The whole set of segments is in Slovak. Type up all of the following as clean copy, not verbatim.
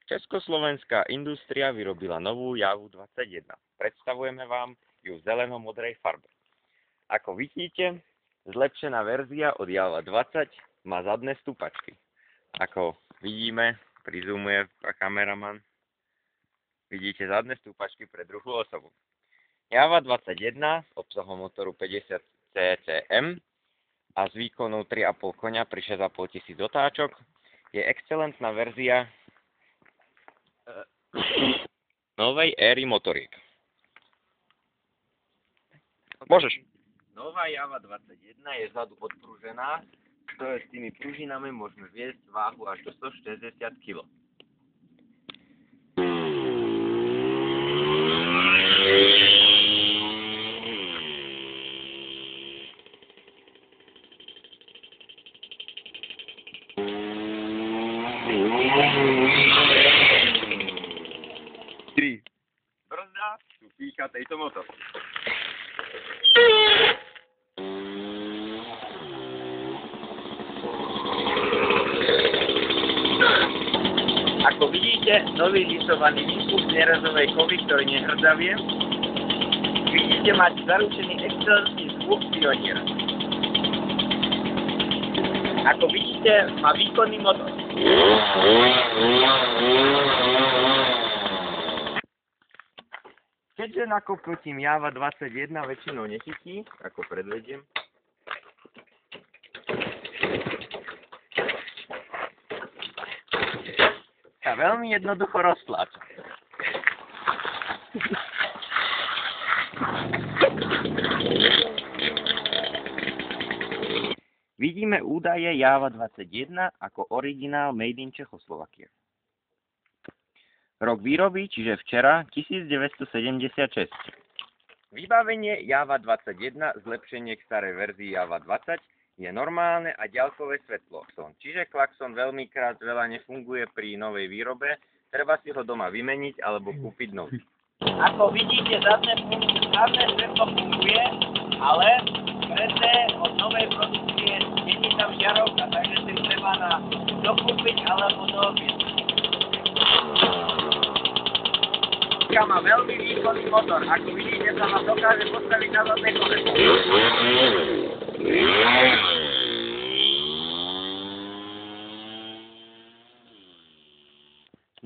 Československá industria vyrobila novú Javu 21. Predstavujeme vám ju v zeleno-modrej farbe. Ako vidíte, zlepšená verzia od Java 20 má zadné stúpačky. Ako vidíme, prizumuje kameraman, vidíte zadné stúpačky pre druhú osobu. Java 21 s obsahom motoru 50 CCM a s výkonou 3,5 konia pri 6,5 tisíc otáčok je excelentná verzia novej éry motoriek. Môžeš. Nová Java 21 je vzadu podpružená, ktoré s tými pružinami môžeme viesť váhu až do 160 kg. Brzda tu pícha tejto motor. Ako vidíte, nový lisovaný výstup z nerezovej kovy, ktorý nehrdzavie. Vidíte mať zaručený excelentný zvuk Pioniera. Ako vidíte, má výkonný motor. Keďže nakopnutím Java 21 väčšinou nechytí, ako predvediem, sa veľmi jednoducho roztláča. Vidíme údaje Java 21 ako originál Made in Czechoslovakia. Rok výroby, čiže včera, 1976. Vybavenie Java 21, zlepšenie k starej verzii Java 20, je normálne a ďalkové svetlo. Čiže klakson veľmikrát veľa nefunguje pri novej výrobe, treba si ho doma vymeniť alebo kúpiť nový. Ako vidíte, zadné svetlo funguje, ale predné od novej produkcie nie tam žiarovka, takže si treba na dokúpiť alebo doobjednať. Má veľmi výkonný motor, ako vidíte, sa vám dokáže postaviť na zadné koleso.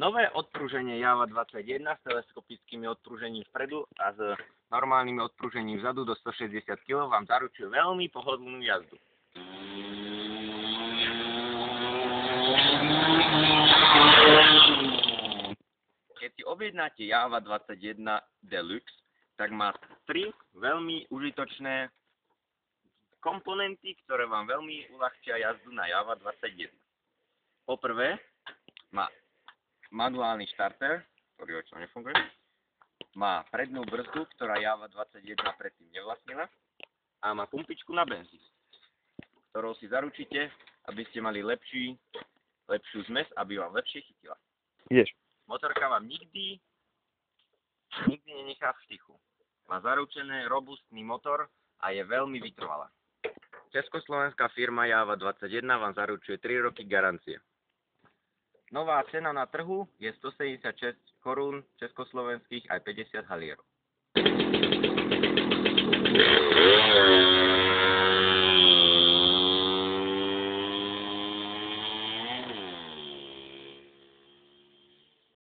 Nové odpruženie Java 21 s teleskopickými odpružením vpredu a s normálnym odpružením vzadu do 160 kg vám zaručuje veľmi pohodlnú jazdu. Keď si objednáte Java 21 Deluxe, tak má 3 veľmi užitočné komponenty, ktoré vám veľmi uľahčia jazdu na Java 21. Poprvé, má manuálny štarter, ktorý očo nefunguje. Má prednú brzdu, ktorá Java 21 predtým nevlastnila. A má pumpičku na benzín, ktorou si zaručíte, aby ste mali lepšiu zmes, aby vám lepšie chytila. Ideš. Motorka vám nikdy nenechá v štichu. Má zaručený robustný motor a je veľmi vytrvalá. Československá firma Java 21 vám zaručuje 3 roky garancie. Nová cena na trhu je 176 korún československých aj 50 halierov.